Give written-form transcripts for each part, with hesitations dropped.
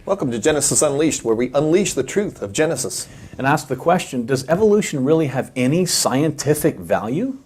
Welcome to Genesis Unleashed, where we unleash the truth of Genesis. And ask the question, does evolution really have any scientific value?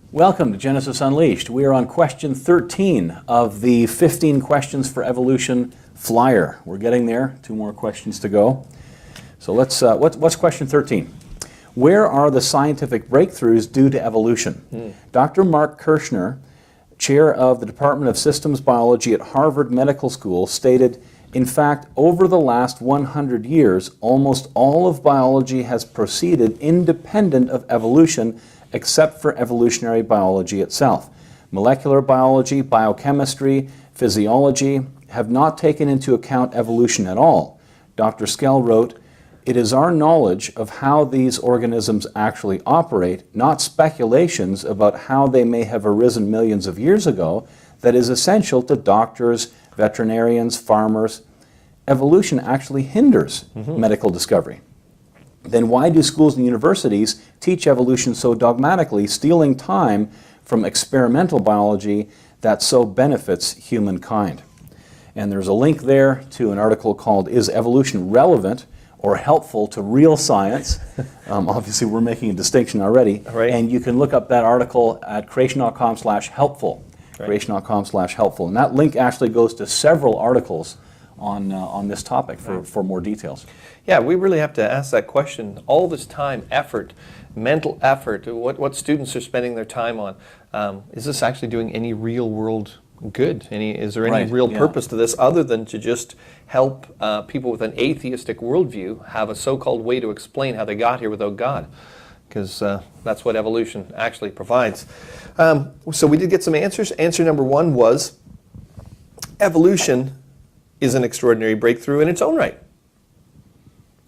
Welcome to Genesis Unleashed. We are on question 13 of the 15 Questions for Evolution flyer. We're getting there. 2 more questions to go. So what's question 13? Where are the scientific breakthroughs due to evolution? Dr. Mark Kirschner, chair of the Department of Systems Biology at Harvard Medical School, stated, in fact, over the last 100 years, almost all of biology has proceeded independent of evolution, except for evolutionary biology itself. Molecular biology, biochemistry, physiology have not taken into account evolution at all. Dr. Skell wrote, "It is our knowledge of how these organisms actually operate, not speculations about how they may have arisen millions of years ago, that is essential to doctors, veterinarians, farmers. Evolution actually hinders medical discovery. Then why do schools and universities teach evolution so dogmatically, stealing time from experimental biology that so benefits humankind?" And there's a link there to an article called "Is Evolution Relevant or Helpful to Real Science?" Obviously we're making a distinction already. Right. And you can look up that article at creation.com/helpful. Right. Creation.com/helpful. And that link actually goes to several articles on this topic for more details. Yeah, we really have to ask that question. All this time, effort, mental effort, what students are spending their time on, is this actually doing any real world good? Is there any real purpose to this other than to just help people with an atheistic worldview have a so-called way to explain how they got here without God? Because that's what evolution actually provides. So we did get some answers. Answer number 1 was evolution is an extraordinary breakthrough in its own right.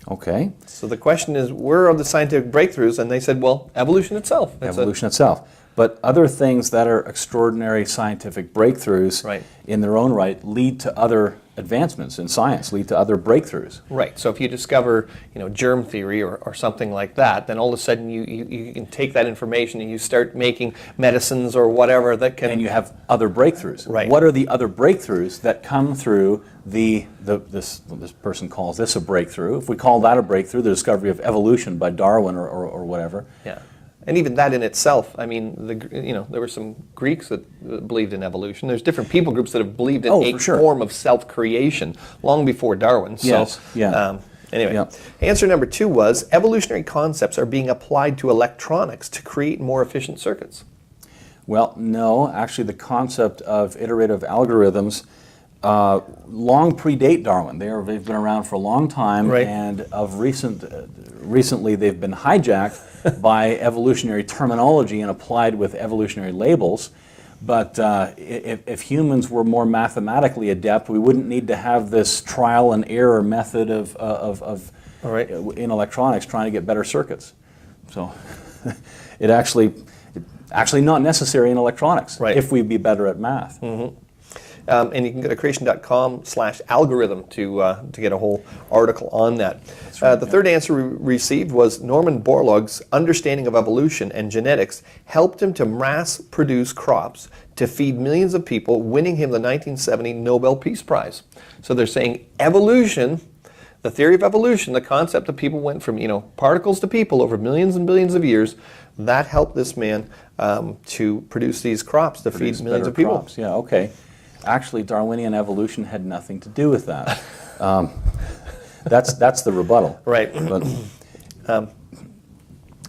Okay. So the question is, where are the scientific breakthroughs? And they said, well, evolution itself. Evolution itself. But other things that are extraordinary scientific breakthroughs in their own right lead to other advancements in science, lead to other breakthroughs. Right. So if you discover, germ theory or something like that, then all of a sudden you can take that information and you start making medicines or whatever that can... And you have other breakthroughs. Right. What are the other breakthroughs that come through this person calls this a breakthrough? If we call that a breakthrough, the discovery of evolution by Darwin or whatever. Yeah. And even that in itself, I mean, there were some Greeks that believed in evolution. There's different people groups that have believed in a form of self-creation long before Darwin. Yes. Anyway, answer number 2 was evolutionary concepts are being applied to electronics to create more efficient circuits. Well, no. Actually, the concept of iterative algorithms long predate Darwin. They've been around for a long time, and of recently they've been hijacked by evolutionary terminology and applied with evolutionary labels. But if humans were more mathematically adept, we wouldn't need to have this trial and error method in electronics trying to get better circuits. So it actually not necessary in electronics if we'd be better at math. And you can go to creation.com/algorithm to get a whole article on that. The third answer we received was Norman Borlaug's understanding of evolution and genetics helped him to mass produce crops to feed millions of people, winning him the 1970 Nobel Peace Prize. So they're saying evolution, the theory of evolution, the concept that people went from particles to people over millions and billions of years, that helped this man to produce these crops to feed millions of people. Crops. Yeah, okay. Actually, Darwinian evolution had nothing to do with that. That's the rebuttal. Right. But,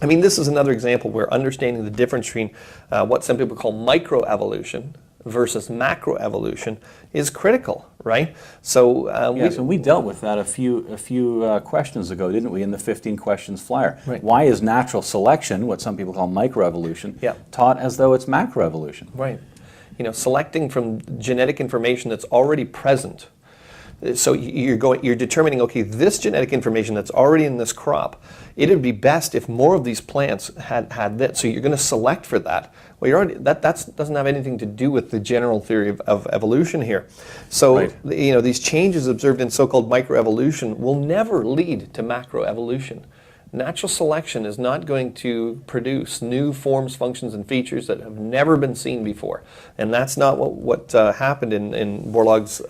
I mean, this is another example where understanding the difference between what some people call microevolution versus macroevolution is critical, right? So yes, and we dealt with that a few questions ago, didn't we, in the 15 questions flyer? Right. Why is natural selection, what some people call microevolution, taught as though it's macroevolution? Right. Selecting from genetic information that's already present So you're determining, okay, this genetic information that's already in this crop, it would be best if more of these plants had this. So you're going to select for that. Well, that doesn't have anything to do with the general theory of evolution here. So Right. these changes observed in so-called microevolution will never lead to macroevolution. Natural selection is not going to produce new forms, functions, and features that have never been seen before. And that's not what happened in Borlaug's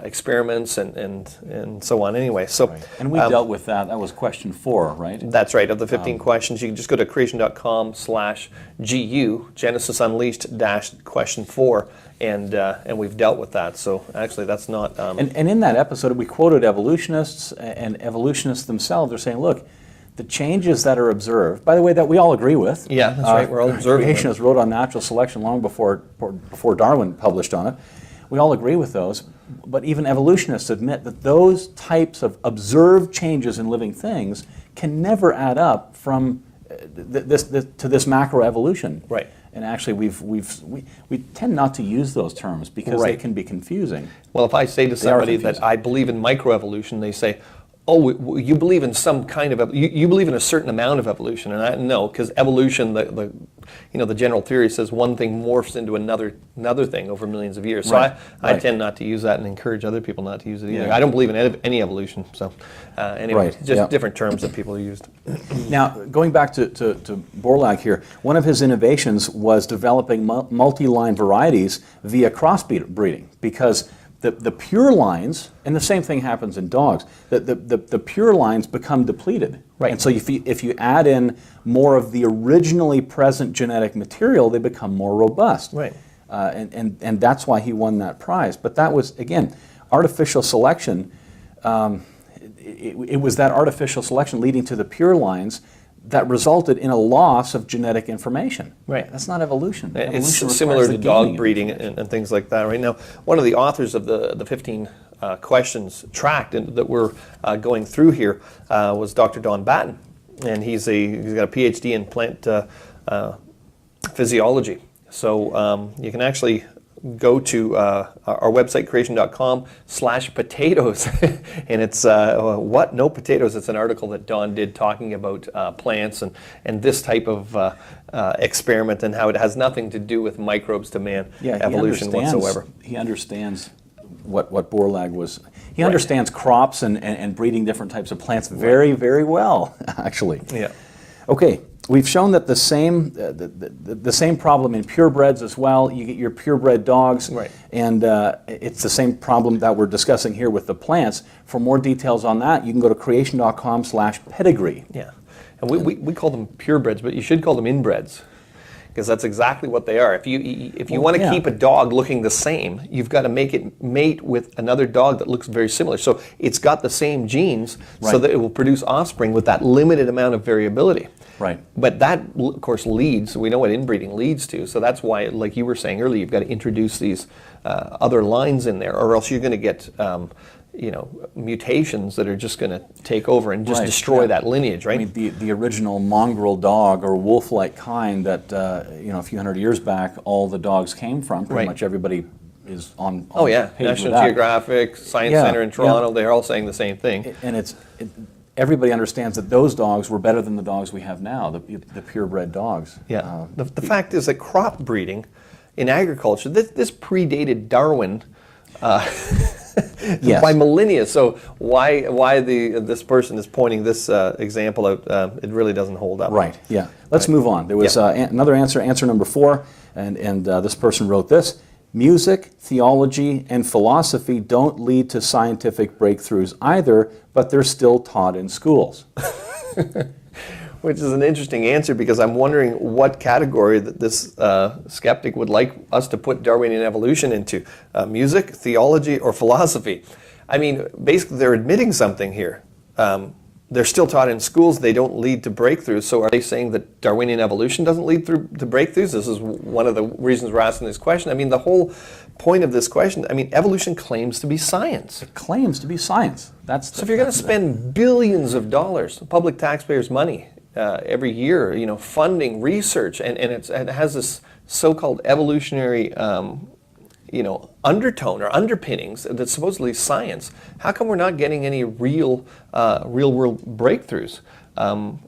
experiments and so on anyway. So, Right. And we dealt with that. That was question 4, right? that's right. Of the 15 questions, you can just go to creation.com/GU, Genesis Unleashed question 4, and we've dealt with that. So actually that's not... And in that episode, we quoted evolutionists, and evolutionists themselves are saying, look, the changes that are observed, by the way, that we all agree with. Yeah, that's right. We're all observing them. Creationists wrote on natural selection long before Darwin published on it. We all agree with those, but even evolutionists admit that those types of observed changes in living things can never add up from to this macroevolution. Right. And actually, we tend not to use those terms because they Right. can be confusing. Well, if I say to somebody that confusing. I believe in microevolution, they say, "Oh, you believe in some kind of you believe in a certain amount of evolution," and I no, because evolution, the general theory says one thing morphs into another thing over millions of years. So Right. I Right. tend not to use that and encourage other people not to use it either. Yeah. I don't believe in any evolution. So anyway, Right. just Yeah. different terms that people used. Now, going back to Borlaug here, one of his innovations was developing multi-line varieties via crossbreeding, because the pure lines, and the same thing happens in dogs, the pure lines become depleted. Right. And so if you add in more of the originally present genetic material, they become more robust. Right. And that's why he won that prize. But that was, again, artificial selection. It was that artificial selection leading to the pure lines that resulted in a loss of genetic information. Right. That's not evolution. It's Evolution similar requires to the dog gaining of breeding information. and things like that. Right now, one of the authors of the 15 questions tracked that we're going through here was Dr. Don Batten, and he's got a PhD in plant physiology. So you can actually go to our website, creation.com/potatoes, and it's what? No potatoes. It's an article that Don did talking about plants and this type of experiment and how it has nothing to do with microbes to man evolution whatsoever. He understands what Borlaug was. He understands crops and breeding different types of plants very, very well, actually. Yeah. Okay, we've shown that the same problem in purebreds as well. You get your purebred dogs, Right. and it's the same problem that we're discussing here with the plants. For more details on that, you can go to creation.com/pedigree. Yeah, and we call them purebreds, but you should call them inbreds, because that's exactly what they are. If you want to keep a dog looking the same, you've got to make it mate with another dog that looks very similar. So it's got the same genes, so Right. that it will produce offspring with that limited amount of variability. Right. But that, of course, leads. We know what inbreeding leads to. So that's why, like you were saying earlier, you've got to introduce these other lines in there, or else you're going to get mutations that are just going to take over and just Right, destroy yeah. that lineage, right? I mean, the original mongrel dog or wolf-like kind that a few hundred years back, all the dogs came from. Pretty Right. much everybody is on Oh yeah, page with National that. Geographic, Science Yeah, Center in Toronto, yeah. they're all saying the same thing. And everybody understands that those dogs were better than the dogs we have now, the purebred dogs. Yeah. The fact is that crop breeding in agriculture, this predated Darwin Yes. by millennia. So why this person is pointing this example out, it really doesn't hold up. Right, yeah. Let's move on. There was another answer number 4, and this person wrote this. Music, theology, and philosophy don't lead to scientific breakthroughs either, but they're still taught in schools. Which is an interesting answer, because I'm wondering what category that this skeptic would like us to put Darwinian evolution into. Music, theology, or philosophy. I mean, basically they're admitting something here. They're still taught in schools, they don't lead to breakthroughs. So are they saying that Darwinian evolution doesn't lead to breakthroughs? This is one of the reasons we're asking this question. I mean, the whole point of this question, evolution claims to be science. It claims to be science. So if you're going to spend billions of dollars, public taxpayers' money, every year, funding research, and it has this so-called evolutionary undertone or underpinnings that's supposedly science. How come we're not getting any real world breakthroughs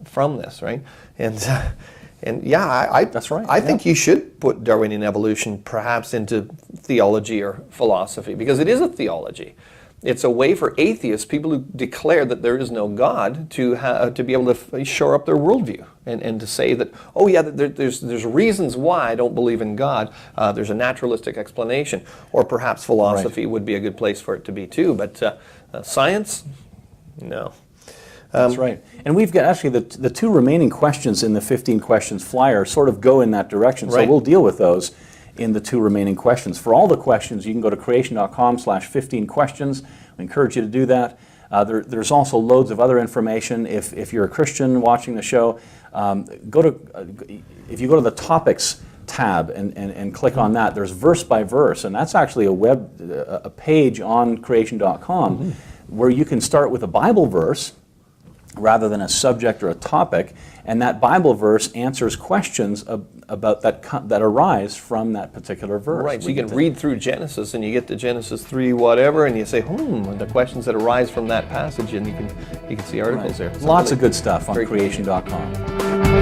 from this, right? And yeah, That's right. I think you should put Darwinian evolution perhaps into theology or philosophy, because it is a theology. It's a way for atheists, people who declare that there is no God, to be able to shore up their worldview and to say that, oh yeah, there's reasons why I don't believe in God. There's a naturalistic explanation, or perhaps philosophy would be a good place for it to be too. But science, no. That's right. And we've got actually the 2 remaining questions in the 15 questions flyer sort of go in that direction. So we'll deal with those in the 2 remaining questions. For all the questions, you can go to creation.com/15 questions. We encourage you to do that. There's also loads of other information. If you're a Christian watching the show, if you go to the topics tab and click on that, there's verse by verse, and that's actually a page on creation.com where you can start with a Bible verse rather than a subject or a topic, and that Bible verse answers questions about that arise from that particular verse. Right, so you can read through Genesis and you get to Genesis 3 whatever, and you say, the questions that arise from that passage, and you can see articles there. Lots of good stuff on creation.com.